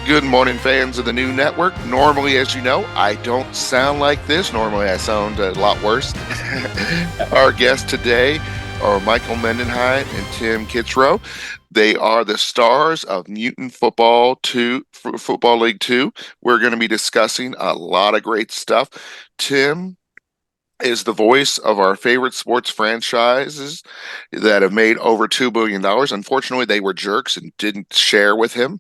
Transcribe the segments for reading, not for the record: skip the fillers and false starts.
Good morning, fans of the new network. Normally, as you know, I don't sound like this. Normally, I sound a lot worse. Our guests today are Michael Mendheim and Tim Kitzrow. They are the stars of Mutant Football League 2. We're going to be discussing a lot of great stuff. Tim is the voice of our favorite sports franchises that have made over $2 billion. Unfortunately, they were jerks and didn't share with him.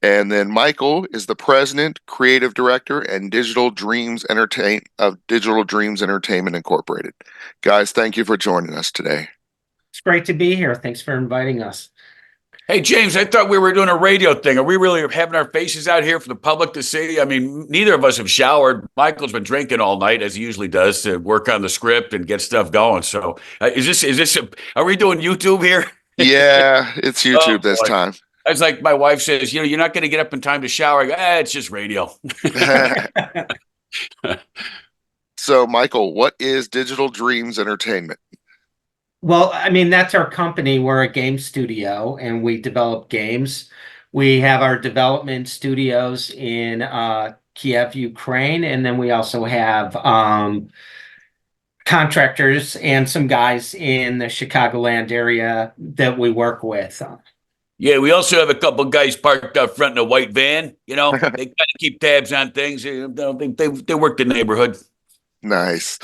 And then Michael is the president, creative director, and Digital Dreams Entertainment Incorporated. Guys, thank you for joining us today. It's great to be here. Thanks for inviting us. Hey, James, I thought we were doing a radio thing. Are we really having our faces out here for the public to see? I mean, neither of us have showered. Michael's been drinking all night, as he usually does, to work on the script and get stuff going. So are we doing YouTube here? Yeah, it's YouTube this time. It's like my wife says, you're not going to get up in time to shower. I go, it's just radio. So, Michael, what is Digital Dreams Entertainment? Well, I mean, that's our company. We're a game studio, and we develop games. We have our development studios in Kiev, Ukraine, and then we also have contractors and some guys in the Chicagoland area that we work with. Yeah, we also have a couple of guys parked out front in a white van. They kind of keep tabs on things. They work the neighborhood. Nice.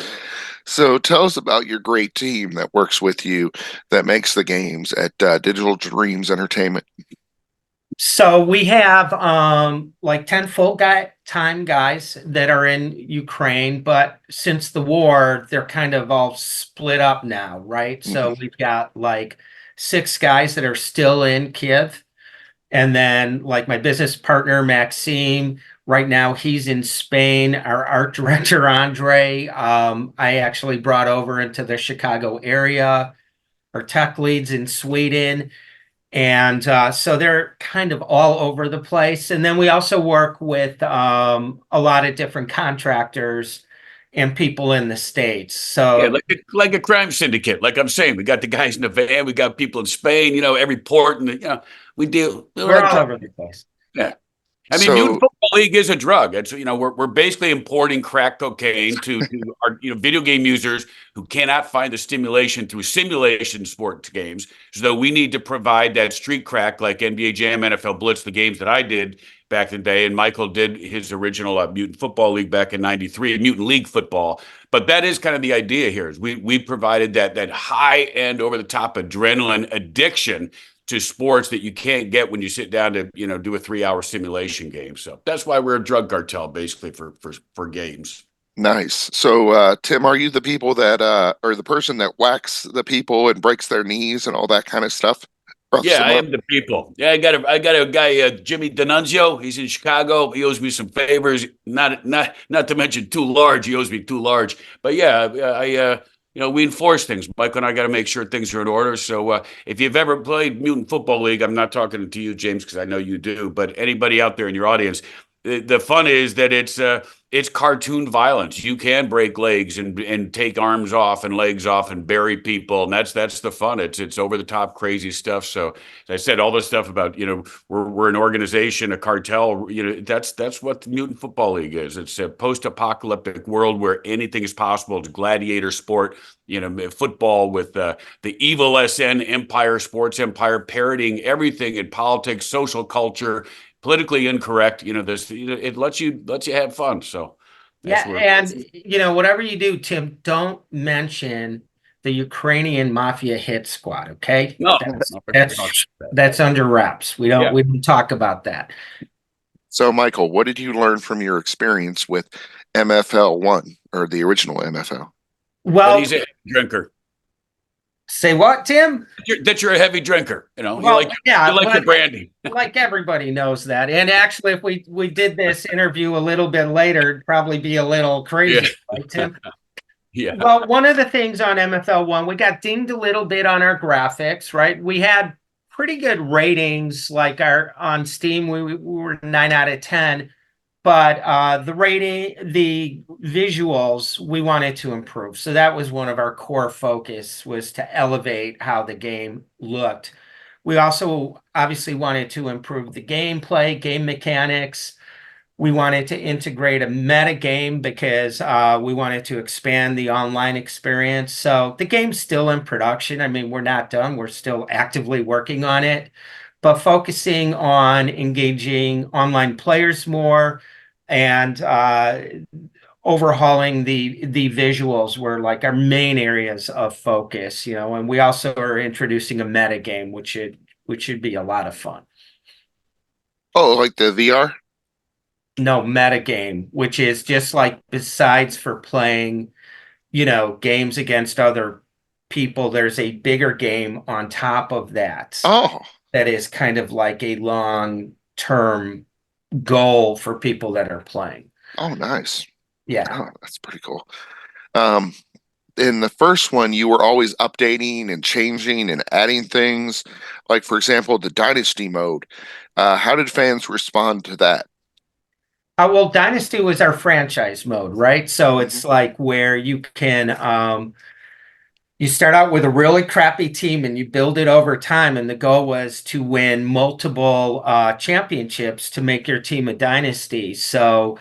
So tell us about your great team that works with you that makes the games at Digital Dreams Entertainment. So we have like 10 full-time guys that are in Ukraine, but since the war, they're kind of all split up now, right? Mm-hmm. So we've got like 6 guys that are still in Kiev. And then like my business partner, Maxime, right now he's in Spain. Our art director, Andre, I actually brought over into the Chicago area. Our tech leads in Sweden. And so they're kind of all over the place. And then we also work with a lot of different contractors and people in the States. So yeah, like a crime syndicate. Like I'm saying, we got the guys in the van, we got people in Spain, every port, and we're all over the place. Yeah. I mean, Mutant Football League is a drug. It's we're basically importing crack cocaine to our video game users who cannot find the stimulation through simulation sports games. So we need to provide that street crack like NBA Jam, NFL Blitz, the games that I did back in the day, and Michael did his original Mutant Football League back in '93, Mutant League Football. But that is kind of the idea here. Is we provided that high end, over the top adrenaline addiction to sports that you can't get when you sit down to do a 3-hour simulation game. So that's why we're a drug cartel, basically for games. Nice. So Tim, are you the people that or the person that whacks the people and breaks their knees and all that kind of stuff? Yeah, I am the people. Yeah, I got a guy, Jimmy D'Annunzio. He's in Chicago. He owes me some favors. Not to mention too large. He owes me too large. But yeah, we enforce things. Michael and I got to make sure things are in order. So if you've ever played Mutant Football League, I'm not talking to you, James, because I know you do, but anybody out there in your audience, the fun is that it's cartoon violence. You can break legs and take arms off and legs off and bury people, and that's the fun. It's over the top crazy stuff. So as I said, all this stuff about we're an organization, a cartel. That's what the Mutant Football League is. It's a post-apocalyptic world where anything is possible. It's gladiator sport. Football with the evil SN empire, sports empire, parroting everything in politics, social culture. Politically incorrect, it lets you have fun. So yeah, and whatever you do, Tim, don't mention the Ukrainian mafia hit squad. Okay, no, that's under wraps. We don't talk about that. So, Michael, what did you learn from your experience with MFL 1 or the original MFL? Well, he's a drinker. Say what, Tim? That you're a heavy drinker. You like the brandy. Like everybody knows that. And actually, if we did this interview a little bit later, it'd probably be a little crazy, right, Tim? Yeah. Well, one of the things on MFL 1, we got dinged a little bit on our graphics, right? We had pretty good ratings, like on Steam, we were 9 out of 10. But the visuals, we wanted to improve. So that was one of our core focus, was to elevate how the game looked. We also obviously wanted to improve the gameplay, game mechanics. We wanted to integrate a meta game because we wanted to expand the online experience. So the game's still in production. I mean, we're not done. We're still actively working on it, but focusing on engaging online players more and overhauling the visuals were like our main areas of focus, and we also are introducing a meta game, which should be a lot of fun. Oh, like the VR? No, metagame, which is just like besides for playing, games against other people, there's a bigger game on top of that Oh, that is kind of like a long-term goal for people that are playing. oh, nice. Yeah. Oh, that's pretty cool. Um, in the first one, you were always updating and changing and adding things. Like, for example, the Dynasty mode. How did fans respond to that? Well, Dynasty was our franchise mode, right? So it's like where you can you start out with a really crappy team and you build it over time, and the goal was to win multiple championships to make your team a dynasty. So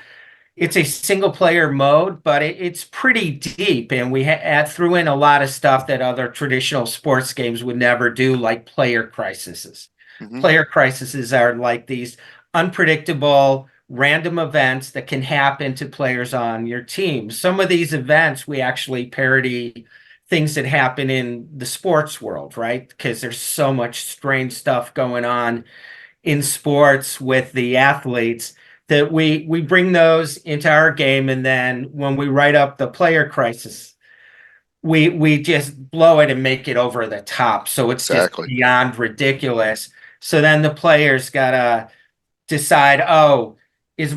it's a single player mode, but it's pretty deep, and we threw in a lot of stuff that other traditional sports games would never do, like player crises. Hmm. Player crises are like these unpredictable random events that can happen to players on your team. Some of these events we actually parody things that happen in the sports world, right? Because there's so much strange stuff going on in sports with the athletes that we bring those into our game, and then when we write up the player crisis, we just blow it and make it over the top, so it's just Exactly. beyond ridiculous. So then the players gotta decide, oh, is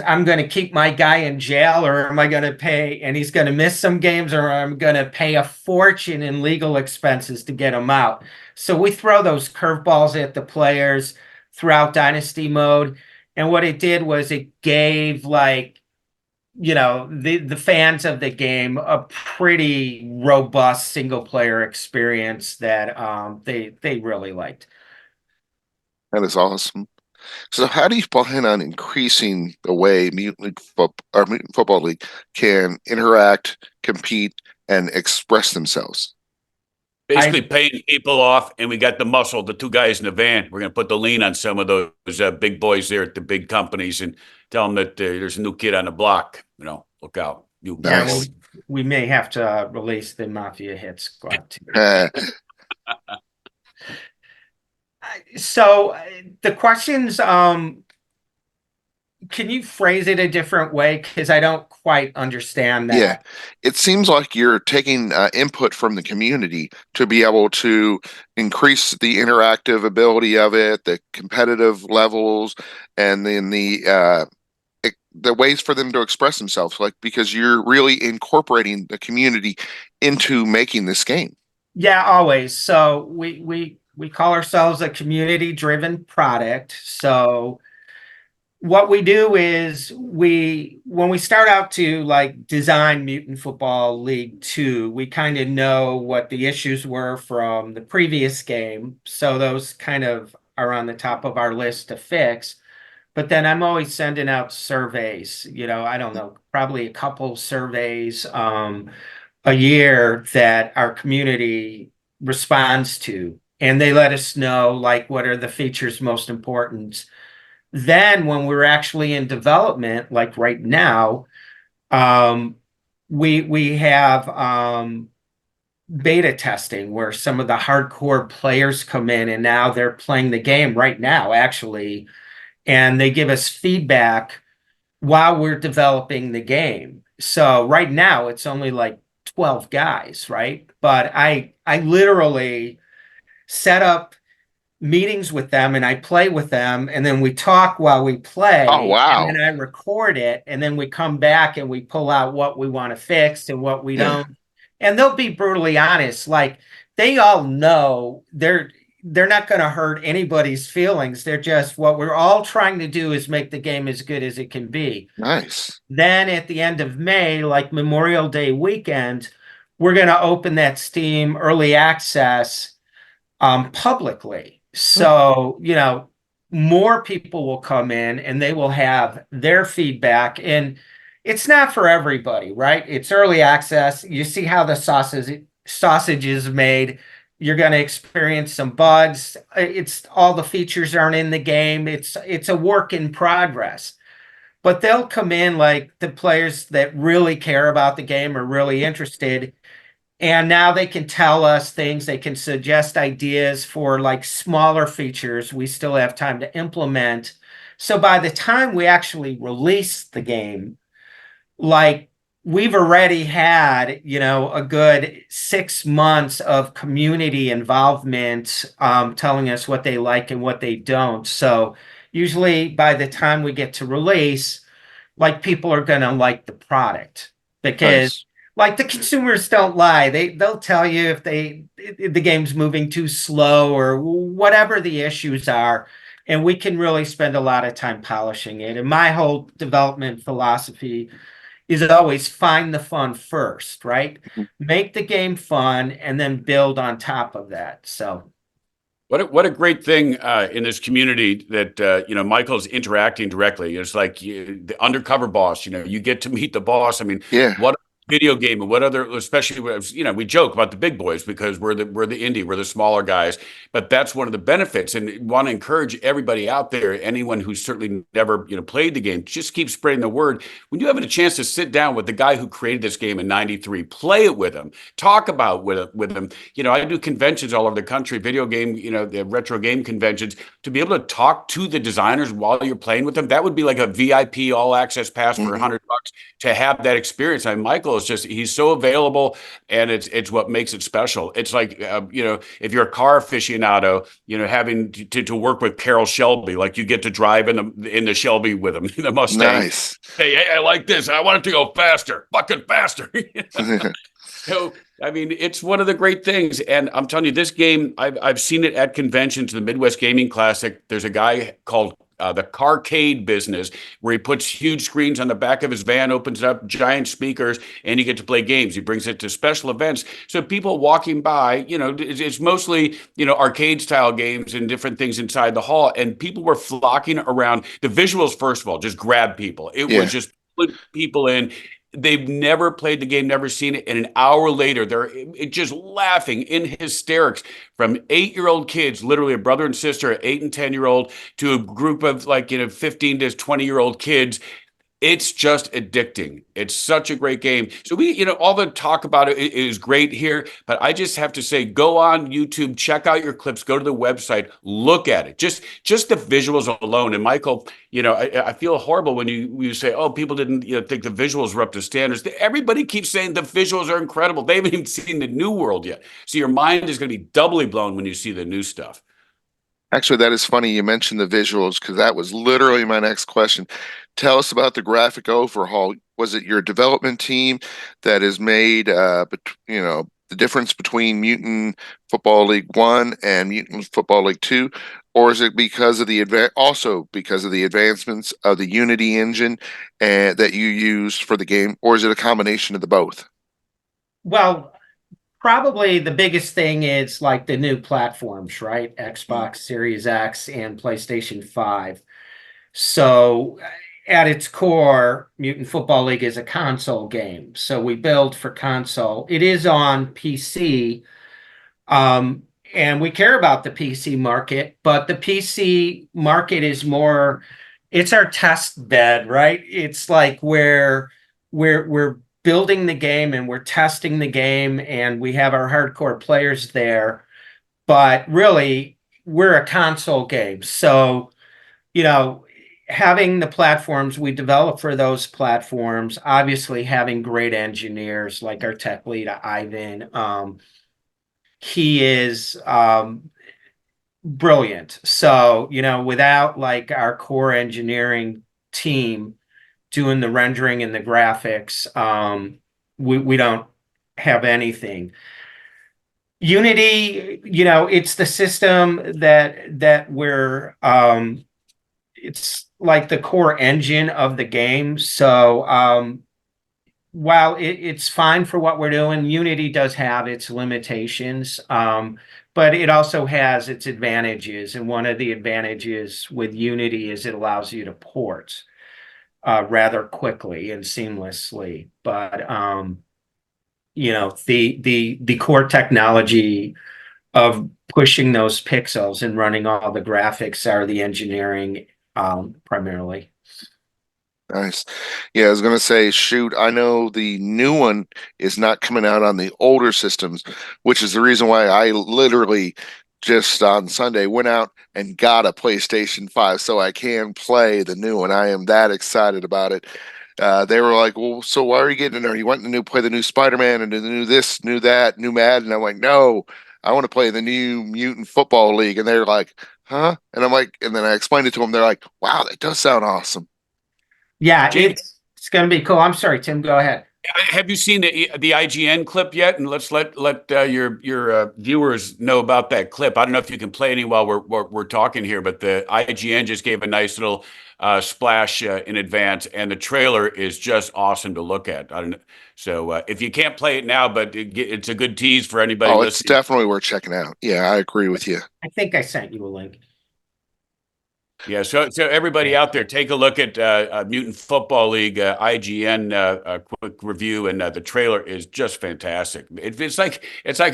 I'm going to keep my guy in jail, or am I going to pay, and he's going to miss some games, or I'm going to pay a fortune in legal expenses to get him out. So we throw those curveballs at the players throughout Dynasty mode. And what it did was it gave the fans of the game a pretty robust single player experience that they really liked. That is awesome. So, how do you plan on increasing the way Mutant Football League can interact, compete, and express themselves? Basically paying people off, and we got the muscle, the two guys in the van. We're going to put the lean on some of those big boys there at the big companies and tell them that there's a new kid on the block. Look out. You Yeah, Nice. well, we may have to release the Mafia Hit Squad too. So the questions, can you phrase it a different way? Because I don't quite understand that. Yeah, it seems like you're taking input from the community to be able to increase the interactive ability of it, the competitive levels, and then the ways for them to express themselves. Like, because you're really incorporating the community into making this game. Yeah, always. So we call ourselves a community-driven product. So what we do is when we start out to like design Mutant Football League 2, we kind of know what the issues were from the previous game. So those kind of are on the top of our list to fix. But then I'm always sending out surveys, I don't know, probably a couple surveys a year that our community responds to. And they let us know like what are the features most important. Then when we're actually in development, like right now, we have beta testing where some of the hardcore players come in, and now they're playing the game right now, actually, and they give us feedback while we're developing the game. So right now it's only like 12 guys, right? But I literally set up meetings with them and I play with them, and then we talk while we play, Oh, wow. and then I record it, and then we come back and we pull out what we want to fix and what we Yeah. don't. And they'll be brutally honest. Like, they all know they're not going to hurt anybody's feelings. They're just, what we're all trying to do is make the game as good as it can be. Nice. Then at the end of May, like Memorial Day weekend, we're going to open that Steam early access publicly. So, more people will come in and they will have their feedback. And it's not for everybody, right? It's early access. You see how the sausage is made. You're going to experience some bugs. It's all the features aren't in the game. It's a work in progress. But they'll come in like the players that really care about the game are really interested. And now they can tell us things, they can suggest ideas for like smaller features we still have time to implement. So by the time we actually release the game, like we've already had, a good 6 months of community involvement, telling us what they like and what they don't. So usually by the time we get to release, like people are going to like the product because Nice. like the consumers don't lie. They'll tell you if the game's moving too slow or whatever the issues are, and we can really spend a lot of time polishing it. And my whole development philosophy is always find the fun first, right? Make the game fun and then build on top of that. So What a great thing in this community that Michael's interacting directly. It's like the undercover boss. You get to meet the boss. I mean, Yeah. what video game and what other, especially we joke about the big boys because we're the indie, we're the smaller guys. But that's one of the benefits, and want to encourage everybody out there, anyone who's certainly never played the game, just keep spreading the word. When you have a chance to sit down with the guy who created this game in '93, play it with him, talk about with him. I do conventions all over the country, video game, the retro game conventions, to be able to talk to the designers while you're playing with them. That would be like a VIP all access pass for $100 to have that experience. I mean, Michael is he's so available, and it's what makes it special. It's like, if you're a car aficionado, having to work with Carroll Shelby, like you get to drive in the Shelby with him, the Mustang. Nice. Hey, I like this. I want it to go faster, fucking faster. So, I mean, it's one of the great things. And I'm telling you, this game, I've seen it at conventions, the Midwest Gaming Classic. There's a guy called the Carcade Business, where he puts huge screens on the back of his van, opens it up, giant speakers, and you get to play games. He brings it to special events. So people walking by, it's mostly, arcade style games and different things inside the hall. And people were flocking around. The visuals, first of all, just grab people. It was just put people in. They've never played the game, never seen it. And an hour later, they're just laughing in hysterics, from 8-year-old kids, literally a brother and sister, 8 and 10-year-old, to a group of 15 to 20-year-old kids. It's just addicting. It's such a great game. So all the talk about it is great here, but I just have to say, go on YouTube, check out your clips, go to the website, look at it. Just the visuals alone. And Michael, I feel horrible when you say, oh, people didn't think the visuals were up to standards. Everybody keeps saying the visuals are incredible. They haven't even seen the new world yet. So your mind is going to be doubly blown when you see the new stuff. Actually, that is funny you mentioned the visuals, because that was literally my next question. Tell us about the graphic overhaul. Was it your development team that has made, the difference between Mutant Football League 1 and Mutant Football League 2? Or is it because of also because of the advancements of the Unity engine that you use for the game? Or is it a combination of the both? well, probably the biggest thing is like the new platforms, right? Xbox Series X and PlayStation 5. So at its core, Mutant Football League is a console game. So we build for console. It is on PC, and we care about the PC market, but the PC market is more, it's our test bed, right? It's like where we're building the game and we're testing the game and we have our hardcore players there, but really we're a console game. So, having the platforms we develop for those platforms, obviously having great engineers like our tech lead, Ivan, he is brilliant. So, without like our core engineering team doing the rendering and the graphics, we don't have anything. Unity, it's the system that we're it's like the core engine of the game. So while it's fine for what we're doing, Unity does have its limitations, but it also has its advantages. And one of the advantages with Unity is it allows you to port rather quickly and seamlessly. But the core technology of pushing those pixels and running all the graphics are the engineering primarily. Nice. Yeah, I was gonna say, shoot, I know the new one is not coming out on the older systems, which is the reason why I literally just on Sunday went out and got a PlayStation 5 so I can play the new one. I am that excited about it. They were like, "Well, so why are you getting in there? You want to play the new Spider-Man and the new this, new that, new Madden?" I'm like, "No, I want to play the new Mutant Football League." And they're like, "Huh?" And I'm like, and then I explained it to them. They're like, "Wow, that does sound awesome." Yeah, James, it's going to be cool. I'm sorry, Tim, go ahead. have you seen the IGN clip yet? And let's let your viewers know about that clip. I don't know if you can play any while we're talking here, but the IGN just gave a nice little splash in advance, and the trailer is just awesome to look at. I don't know. So if you can't play it now, but it's a good tease for anybody Oh, it's listening. definitely worth checking out. Yeah, I agree with you. I think I sent you a link. Yeah, so everybody out there, take a look at Mutant Football League IGN quick review, and the trailer is just fantastic. It's like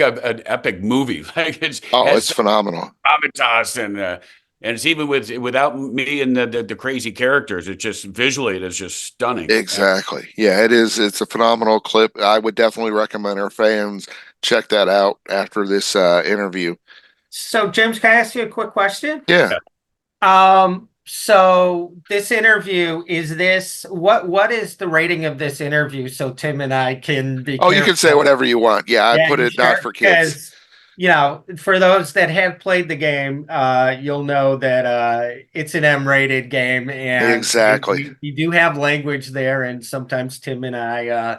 an epic movie. Like Oh, has it's phenomenal. gravitas, and it's even without me and the crazy characters. It's just visually, it is just stunning. Exactly. Yeah, it is. It's a phenomenal clip. I would definitely recommend our fans check that out after this interview. So, James, can I ask you a quick question? Yeah. So this interview, is this what is the rating of this interview so Tim and I can be Oh, you can say careful? whatever you want. Yeah, I Yeah, put you it not sure? for kids. Because, for those that have played the game, you'll know that it's an M-rated game, and Exactly. we do have language there, and sometimes Tim and I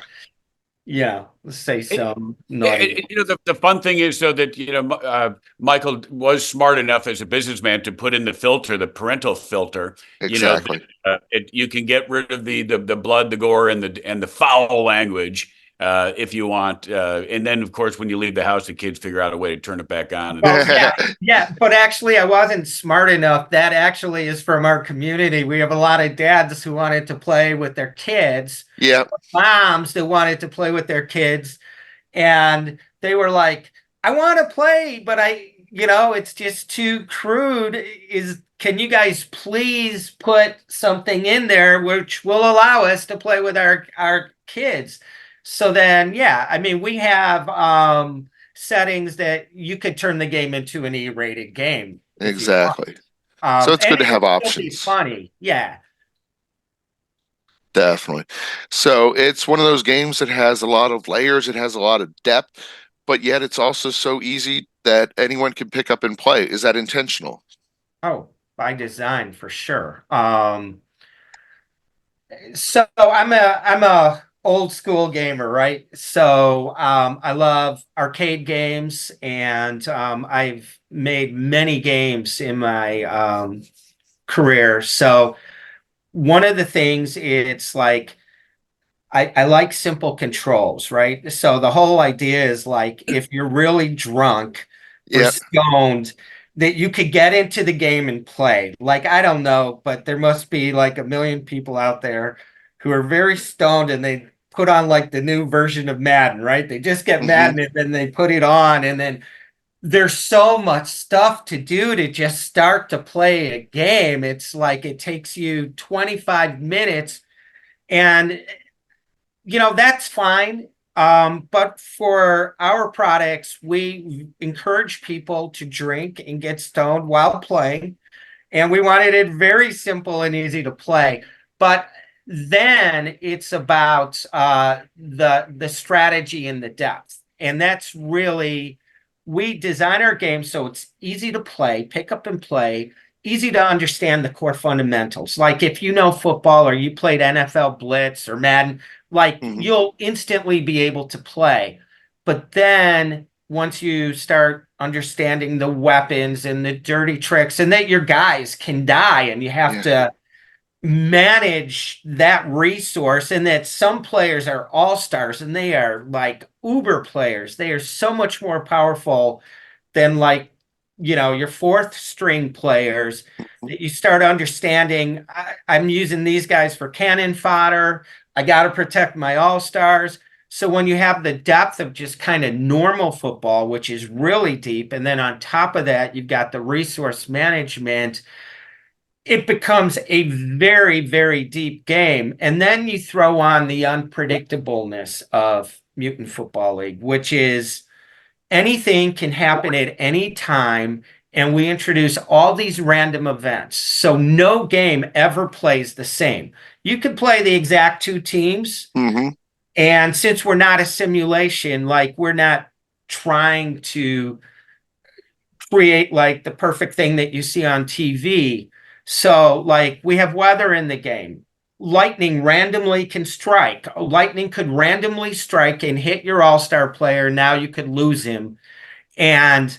say some naughty. The fun thing is, so that Michael was smart enough as a businessman to put in the filter, the parental filter. Exactly. You can get rid of the blood, the gore, and the foul language if you want. And then, of course, when you leave the house, the kids figure out a way to turn it back on. Well, yeah, but actually, I wasn't smart enough. That actually is from our community. We have a lot of dads who wanted to play with their kids, Yeah. moms that wanted to play with their kids, and they were like, "I want to play, but it's just too crude. Can you guys please put something in there which will allow us to play with our kids?" So then, yeah, I mean, we have settings that you could turn the game into an E-rated game if you want. Exactly. So it's And good to have it'll be options. funny, yeah. Definitely. So it's one of those games that has a lot of layers, it has a lot of depth, but yet it's also so easy that anyone can pick up and play. Is that intentional? Oh, by design for sure. So I'm a old school gamer, right? So I love arcade games, and I've made many games in my career. So one of the things, it's like I like simple controls, right? So the whole idea is like if you're really drunk or Yeah. stoned, that you could get into the game and play. Like, I don't know, but there must be like a million people out there who are very stoned and they put on like the new version of Madden, right? They just get Hmm. Madden and then they put it on, and then there's so much stuff to do to just start to play a game. It's like it takes you 25 minutes, and that's fine. But for our products, we encourage people to drink and get stoned while playing. And we wanted it very simple and easy to play. But then it's about the strategy and the depth. And that's really, we design our game so it's easy to play, pick up and play, easy to understand the core fundamentals. Like if you know football or you played NFL Blitz or Madden, like Hmm. you'll instantly be able to play. But then once you start understanding the weapons and the dirty tricks, and that your guys can die and you have Yeah. to manage that resource, and that some players are all-stars and they are like uber players. They are so much more powerful than like, your fourth string players, that you start understanding, I'm using these guys for cannon fodder. I got to protect my all-stars. So when you have the depth of just kind of normal football, which is really deep, and then on top of that, you've got the resource management, it becomes a very, very deep game. And then you throw on the unpredictableness of Mutant Football League, which is anything can happen at any time. And we introduce all these random events. So no game ever plays the same. You could play the exact two teams. Mm-hmm. And since we're not a simulation, like we're not trying to create like the perfect thing that you see on TV. So like we have weather in the game. Lightning randomly can strike. Lightning could randomly strike and hit your all-star player. Now you could lose him. And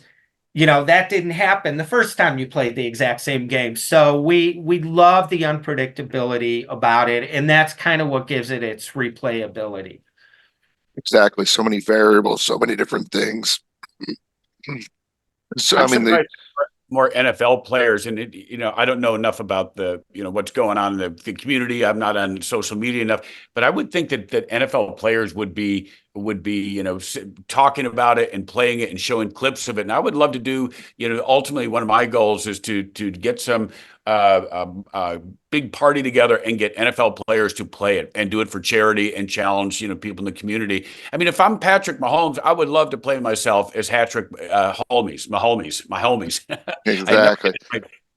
that didn't happen the first time you played the exact same game. So we love the unpredictability about it, and that's kind of what gives it its replayability. Exactly. So many variables, so many different things. So I'm I mean, surprised more NFL players, and I don't know enough about the what's going on in the community. I'm not on social media enough, but I would think that NFL players would be talking about it and playing it and showing clips of it. And I would love to do, ultimately one of my goals is to get some big party together and get NFL players to play it and do it for charity and challenge, people in the community. I mean, if I'm Patrick Mahomes, I would love to play myself as Patrick Mahomes. exactly.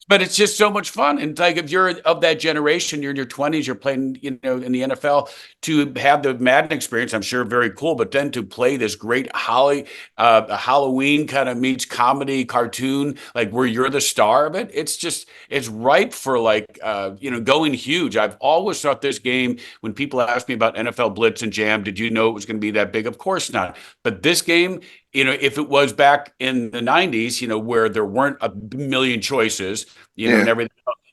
But it's just so much fun. And like, if you're of that generation, you're in your 20s, you're playing, in the NFL, to have the Madden experience, I'm sure very cool. But then to play this great Halloween kind of meets comedy cartoon, like where you're the star of it, it's ripe for like, going huge. I've always thought this game, when people ask me about NFL Blitz and Jam, did you know it was going to be that big? Of course not. But this game, if it was back in the 90s, where there weren't a million choices, and everything,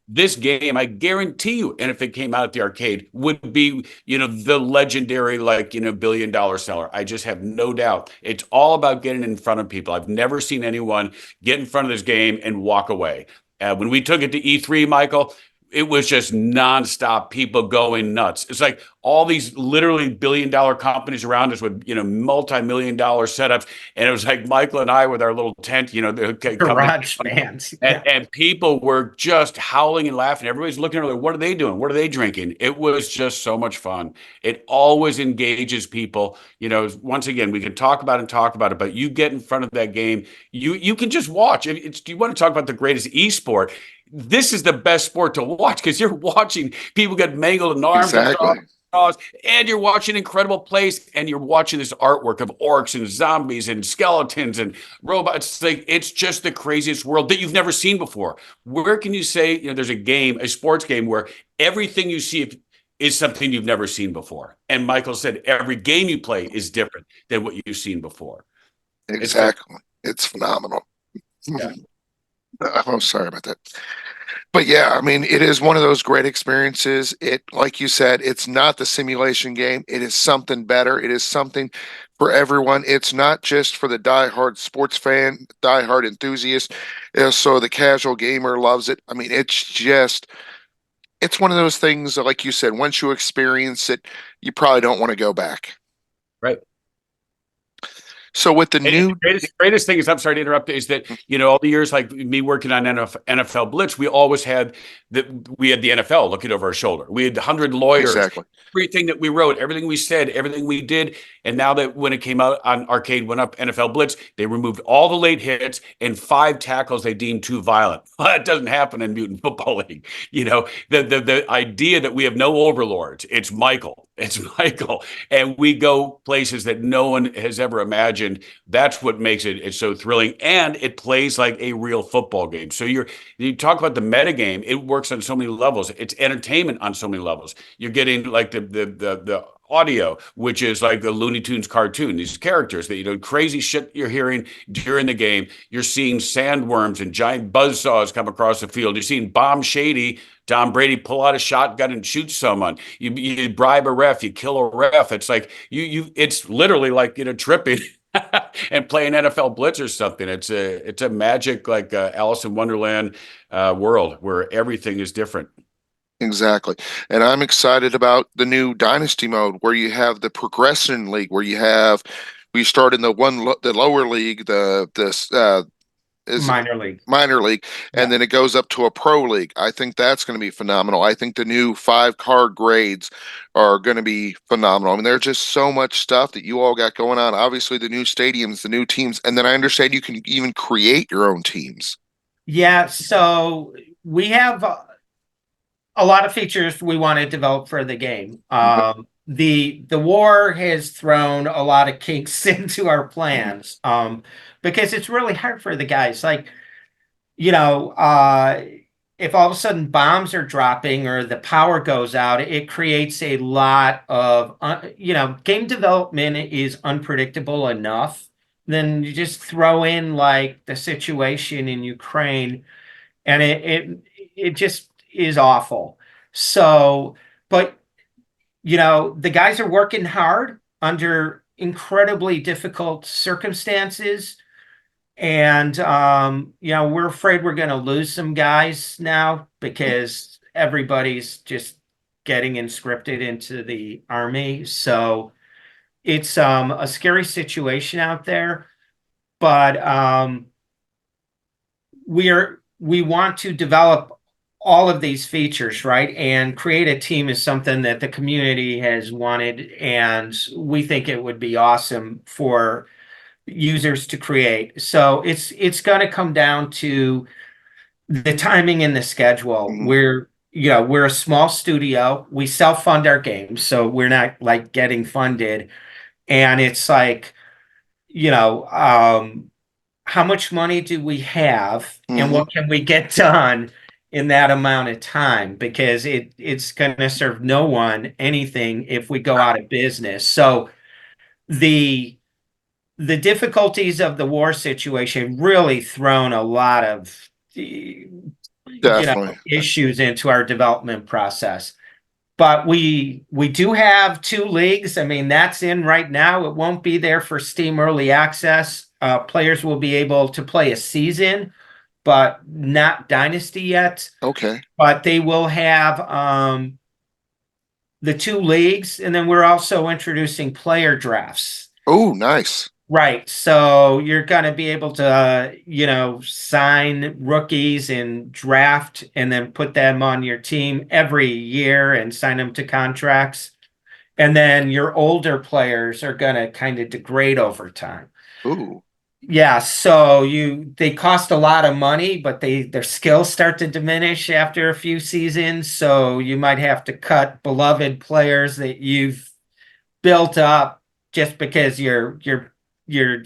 this game, I guarantee you, and if it came out at the arcade, would be, the legendary, like, billion-dollar seller. I just have no doubt. It's all about getting in front of people. I've never seen anyone get in front of this game and walk away. When we took it to E3, Michael, it was just nonstop, people going nuts. It's like all these literally billion-dollar companies around us with, multi-million-dollar setups. And it was like Michael and I with our little tent, Garage bands. And people were just howling and laughing. Everybody's looking at them, what are they doing? What are they drinking? It was just so much fun. It always engages people. Once again, we can talk about it, but you get in front of that game, you can just watch. Do you want to talk about the greatest esport? This is the best sport to watch, because you're watching people get mangled in arms, and you're watching incredible plays, and you're watching this artwork of orcs and zombies and skeletons and robots. It's just the craziest world that you've never seen before. Where can you say, there's a sports game where everything you see is something you've never seen before? And Michael said every game you play is different than what you've seen before. Exactly. It's phenomenal. Yeah. I'm sorry about that. But yeah, I mean, it is one of those great experiences. It, like you said, it's not the simulation game. It is something better. It is something for everyone. It's not just for the diehard sports fan, diehard enthusiast. So the casual gamer loves it. I mean, it's one of those things, like you said, once you experience it, you probably don't want to go back. Right. So with the new greatest thing is, I'm sorry to interrupt, is that, all the years, like me working on NFL Blitz, we always had the NFL looking over our shoulder. We had 100 lawyers. Exactly. Everything that we wrote, everything we said, everything we did. And now that when it came out on arcade, went up NFL Blitz, they removed all the late hits and 5 tackles they deemed too violent. Well, that doesn't happen in Mutant Football League. The idea that we have no overlords. It's Michael. And we go places that no one has ever imagined. That's what makes it so thrilling. And it plays like a real football game. So you talk about the meta game, it works on so many levels. It's entertainment on so many levels. You're getting like the audio, which is like a Looney Tunes cartoon. These characters that, crazy shit you're hearing during the game. You're seeing sandworms and giant buzzsaws come across the field. You're seeing Bomb Shady, Tom Brady pull out a shotgun and shoot someone. You bribe a ref, you kill a ref. It's like it's literally like tripping and playing NFL Blitz or something. It's a magic like Alice in Wonderland world where everything is different. Exactly. And I'm excited about the new Dynasty mode where you have the progression league, where we start in the lower league, is it Minor league. minor league, and Yeah. then it goes up to a pro league. I think that's going to be phenomenal. I think the new 5 card grades are going to be phenomenal. I mean, there's just so much stuff that you all got going on. Obviously, the new stadiums, the new teams, and then I understand you can even create your own teams. Yeah, so we have a lot of features we want to develop for the game. The war has thrown a lot of kinks into our plans because it's really hard for the guys. Like, if all of a sudden bombs are dropping or the power goes out, it creates a lot of, game development is unpredictable enough. Then you just throw in like the situation in Ukraine, and it just is awful. So, but the guys are working hard under incredibly difficult circumstances. And we're afraid we're going to lose some guys now because everybody's just getting inscripted into the army. So it's a scary situation out there. But we want to develop all of these features, right? And create a team is something that the community has wanted, and we think it would be awesome for users to create. So it's going to come down to the timing and the schedule. We're a small studio. We self-fund our games, so we're not like getting funded. And it's like, how much money do we have, and what can we get done in that amount of time? Because it's going to serve no one anything if we go out of business. So the difficulties of the war situation really thrown a lot of Definitely. issues into our development process. But we do have 2 leagues. I mean, that's in right now. It won't be there for Steam Early Access. Players will be able to play a season, but not Dynasty yet. Okay. But they will have the 2 leagues, and then we're also introducing player drafts. Oh, nice. Right. So you're going to be able to, sign rookies and draft and then put them on your team every year and sign them to contracts. And then your older players are going to kind of degrade over time. Ooh. Yeah. So they cost a lot of money, but their skills start to diminish after a few seasons. So you might have to cut beloved players that you've built up just because your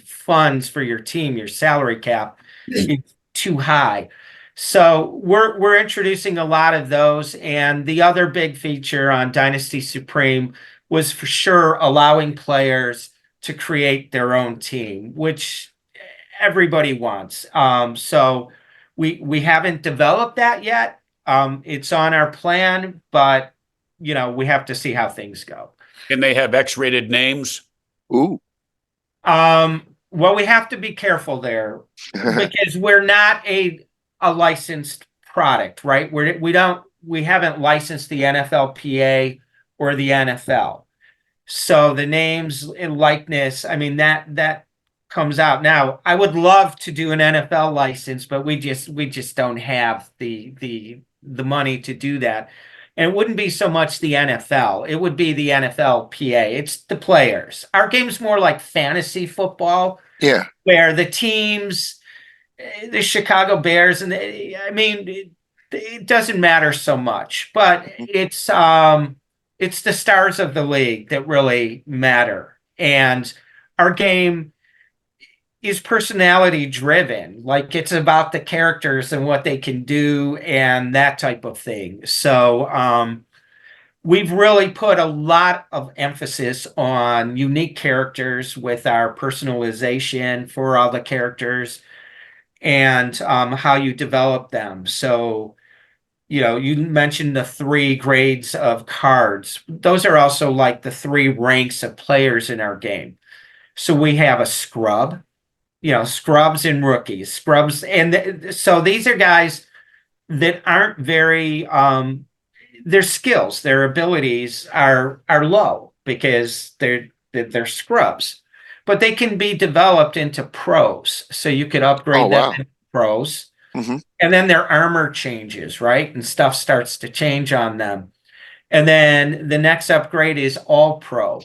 funds for your team, your salary cap, is too high. So we're introducing a lot of those. And the other big feature on Dynasty Supreme was for sure allowing players to create their own team, which everybody wants. So we haven't developed that yet. It's on our plan, but we have to see how things go. Can they have X-rated names? Ooh. Well, we have to be careful there because we're not a licensed product, right? We haven't licensed the NFLPA or the NFL. So the names and likeness, I mean, that comes out. Now, I would love to do an NFL license, but we just don't have the money to do that. And it wouldn't be so much the NFL. It would be the NFLPA. It's the players. Our game's more like fantasy football. Yeah. Where the teams, the Chicago Bears, and it doesn't matter so much. But it's the stars of the league that really matter. And our game is personality driven. Like it's about the characters and what they can do and that type of thing. So we've really put a lot of emphasis on unique characters with our personalization for all the characters and how you develop them. So, you mentioned the 3 grades of cards. Those are also like the 3 ranks of players in our game. So we have a scrub, scrubs and rookies, scrubs. And so these are guys that aren't very, their skills, their abilities are low because they're scrubs, but they can be developed into pros. So you could upgrade Oh, them wow. into pros. Hmm. And then their armor changes, right? And stuff starts to change on them. And then the next upgrade is all pro.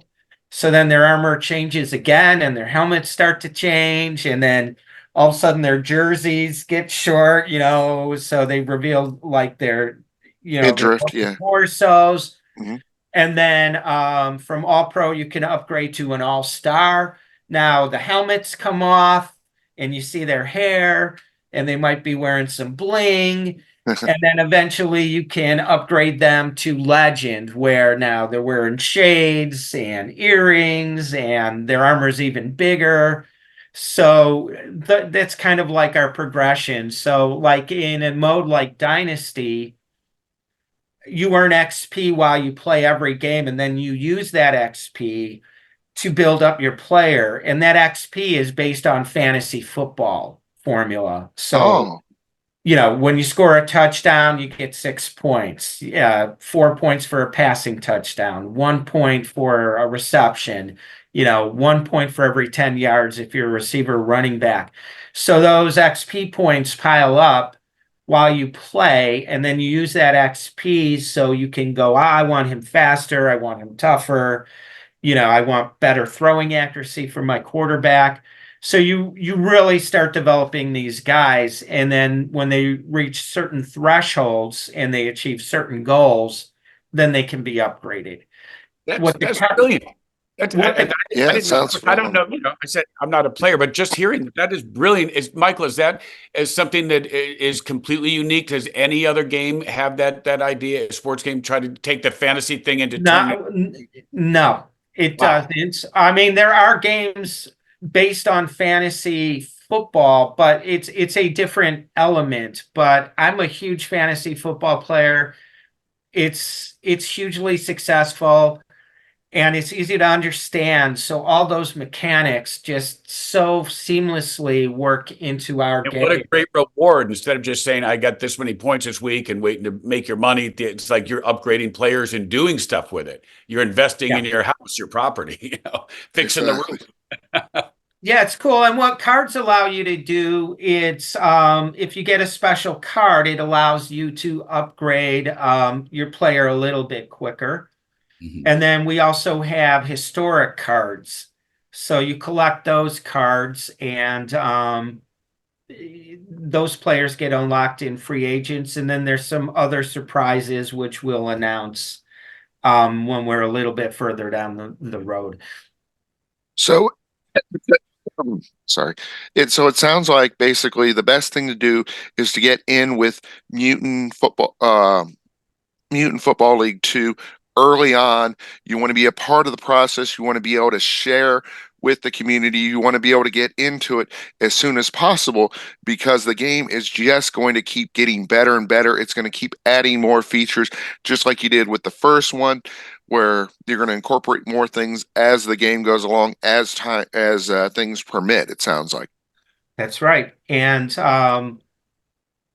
So then their armor changes again and their helmets start to change. And then all of a sudden their jerseys get short, so they reveal like their, their Midriff, yeah. torsos. Hmm. And then from all pro, you can upgrade to an all star. Now the helmets come off and you see their hair and they might be wearing some bling. And then eventually you can upgrade them to legend, where now they're wearing shades and earrings and their armor's even bigger. So that's kind of like our progression. So like in a mode like Dynasty, you earn XP while you play every game, and then you use that XP to build up your player. And that XP is based on fantasy football formula. So, Oh, when you score a touchdown, you get 6 points. 4 points for a passing touchdown, 1 point for a reception, 1 point for every 10 yards if you're a receiver running back. So those XP points pile up while you play, and then you use that XP so you can go, I want him faster, I want him tougher, I want better throwing accuracy for my quarterback. So you really start developing these guys, and then when they reach certain thresholds and they achieve certain goals, then they can be upgraded. That's brilliant. I yeah, it didn't know. sounds I don't fun. know. I said I'm not a player, but just hearing that is brilliant. Is Michael? Is that is something that is completely unique? Does any other game have that idea? A sports game try to take the fantasy thing and to turn it? No, it Wow. doesn't. I mean, there are games based on fantasy football, but it's a different element. But I'm a huge fantasy football player. It's hugely successful and it's easy to understand. So all those mechanics just so seamlessly work into our And what a game. great reward! Instead of just saying I got this many points this week and waiting to make your money, it's like you're upgrading players and doing stuff with it. You're investing Yeah. in your house, your property, fixing the Exactly. roof. Yeah, it's cool. And what cards allow you to do, it's if you get a special card, it allows you to upgrade your player a little bit quicker. Mhm. And then we also have historic cards. So you collect those cards and those players get unlocked in free agents. And then there's some other surprises which we'll announce when we're a little bit further down the road. So, sorry. So it sounds like basically the best thing to do is to get in with Mutant Football League 2 early on. You want to be a part of the process. You want to be able to share with the community. You want to be able to get into it as soon as possible because the game is just going to keep getting better and better. It's going to keep adding more features, just like you did with the first one, where you're going to incorporate more things as the game goes along, as time as things permit. It sounds like. That's right. And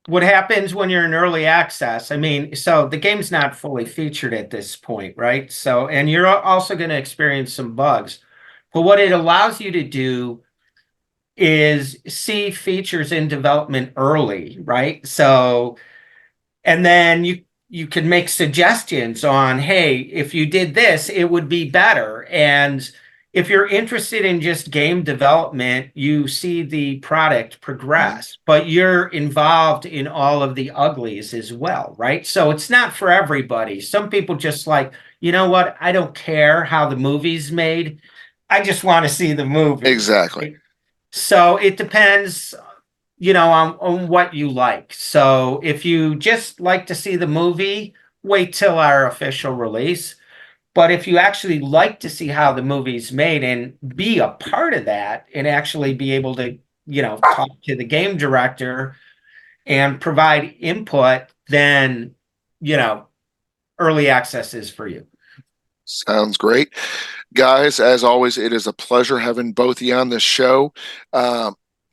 what happens when you're in early access? I mean, so the game's not fully featured at this point, right? So, and you're also going to experience some bugs. But what it allows you to do is see features in development early, right? So, and then you can make suggestions on, hey, if you did this, it would be better. And if you're interested in just game development, you see the product progress, but you're involved in all of the uglies as well, right? So it's not for everybody. Some people just like, you know what? I don't care how the movie's made. I just want to see the movie. Exactly. So it depends, on what you like. So if you just like to see the movie, wait till our official release. But if you actually like to see how the movie's made and be a part of that and actually be able to, talk to the game director and provide input, then, early access is for you. Sounds great. Guys, as always, it is a pleasure having both of you on this show.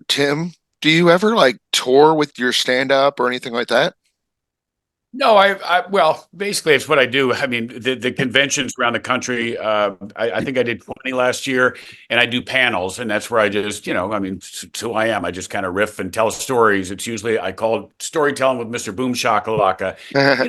Tim, do you ever like tour with your stand-up or anything like that? No, well, basically it's what I do. I mean, the conventions around the country, I think I did 20 last year, and I do panels, and that's where I just, I mean, it's who I am. I just kind of riff and tell stories. It's usually, I call it storytelling with Mr. Boom Shakalaka,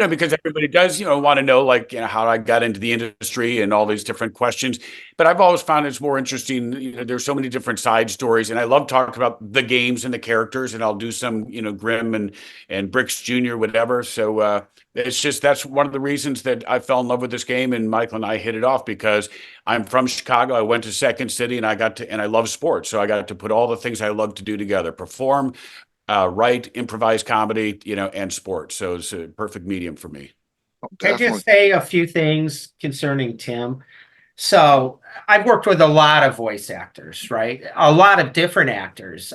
because everybody does, want to know, like, how I got into the industry and all these different questions. But I've always found it's more interesting. There's so many different side stories, and I love talking about the games and the characters, and I'll do some, Grimm and Bricks Jr., whatever. So, that's one of the reasons that I fell in love with this game, and Michael and I hit it off because I'm from Chicago. I went to Second City, and I love sports, so I got to put all the things I love to do together: perform, write, improvise comedy, and sports. So it's a perfect medium for me. Can I just say a few things concerning Tim? So I've worked with a lot of voice actors, right? A lot of different actors.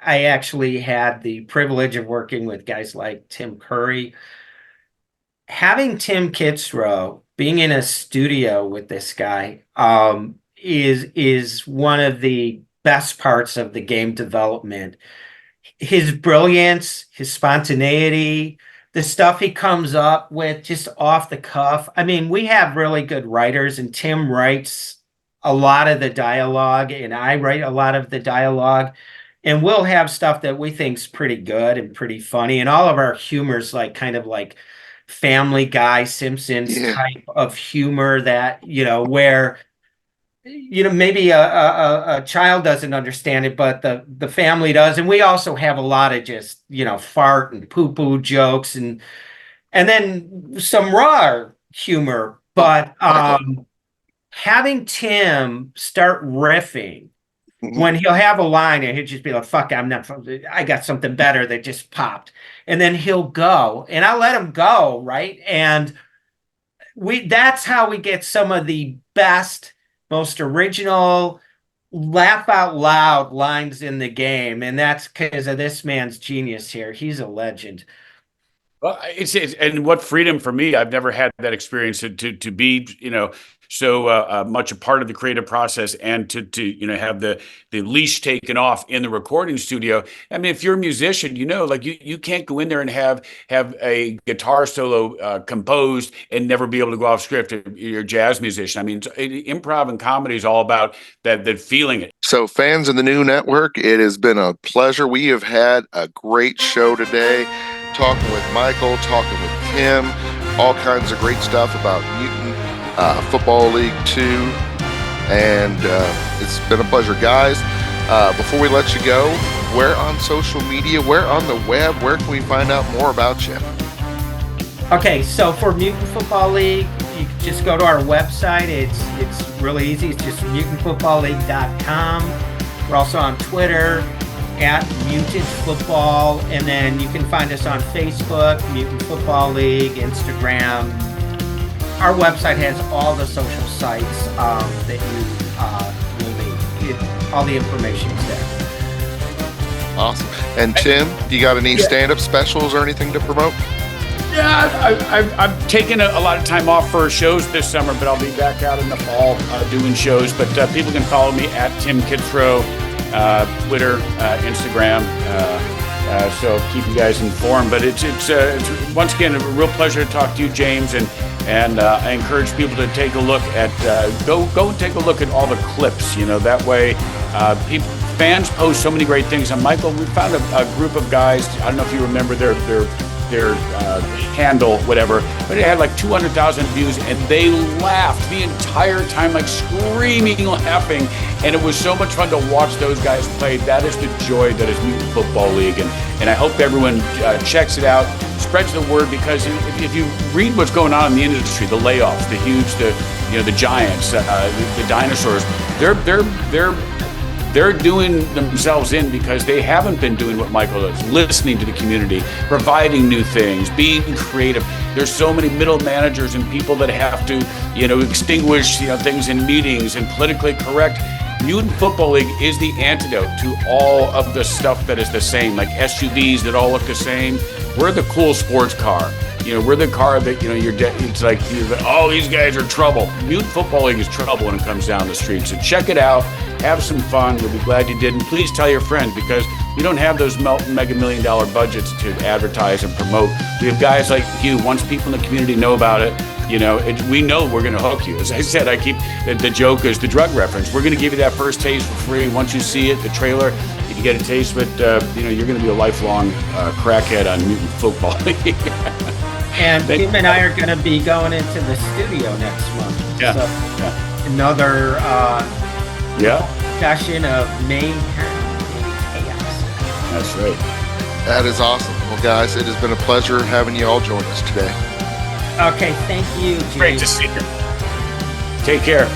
I actually had the privilege of working with guys like Tim Curry. Having Tim Kitzrow, being in a studio with this guy, is one of the best parts of the game development. His brilliance, his spontaneity, the stuff he comes up with just off the cuff. I mean, we have really good writers, and Tim writes a lot of the dialogue, and I write a lot of the dialogue. And we'll have stuff that we think's pretty good and pretty funny. And all of our humor's like kind of like Family Guy, Simpsons type of humor that, where, maybe a child doesn't understand it, but the family does. And we also have a lot of just, fart and poo-poo jokes and then some raw humor. But having Tim start riffing, when he'll have a line and he'll just be like, fuck, I got something better that just popped. And then he'll go and I'll let him go. Right. And that's how we get some of the best, most original, laugh out loud lines in the game. And that's because of this man's genius here. He's a legend. Well, and what freedom for me. I've never had that experience to be, so much a part of the creative process, and to have the leash taken off in the recording studio. I mean, if you're a musician, like you can't go in there and have a guitar solo composed and never be able to go off script. You're a jazz musician. I mean, improv and comedy is all about that feeling it. So, fans of the new network, it has been a pleasure. We have had a great show today, talking with Michael, talking with Tim, all kinds of great stuff about Mutant Football League 2, and it's been a pleasure, guys. Before we let you go, where on social media, where on the web, where can we find out more about you? Okay, so for Mutant Football League, you can just go to our website. It's really easy. It's just mutantfootballleague.com. We're also on Twitter at Mutant Football, and then you can find us on Facebook, Mutant Football League, Instagram. Our website has all the social sites that you will need. All the information is there. Awesome. And Tim, do you got any stand-up specials or anything to promote? Yeah, I've taken a lot of time off for shows this summer, but I'll be back out in the fall doing shows. But people can follow me at Tim Kitzrow, Twitter, Instagram. So keep you guys informed. But it's once again a real pleasure to talk to you, James, and I encourage people to take a look at go and take a look at all the clips. That way, fans post so many great things. And Michael, we found a group of guys. I don't know if you remember their handle, whatever, but it had like 200,000 views, and they laughed the entire time, like screaming, laughing, and it was so much fun to watch those guys play. That is the joy that is Mutant Football League, and I hope everyone checks it out, spreads the word, because if you read what's going on in the industry, the layoffs, the huge, the giants, the dinosaurs, they're they're doing themselves in because they haven't been doing what Michael does, listening to the community, providing new things, being creative. There's so many middle managers and people that have to, extinguish, things in meetings and politically correct. Mutant Football League is the antidote to all of the stuff that is the same, like SUVs that all look the same. We're the cool sports car. We're the car that, it's like, oh, these guys are trouble. Mutant Football League is trouble when it comes down the street. So check it out. Have some fun. We'll be glad you did. And please tell your friends, because we don't have those mega $1 million budgets to advertise and promote. We have guys like you. Once people in the community know about it, we know we're going to hook you. As I said, I keep the joke is the drug reference. We're going to give you that first taste for free. Once you see it, the trailer, you get a taste of it. You're going to be a lifelong crackhead on Mutant Football League. And Tim and I are going to be going into the studio next month. Yeah. So another discussion of mayhem and chaos. That's right. That is awesome. Well, guys, it has been a pleasure having you all join us today. Okay, thank you, James. Great to see you. Take care.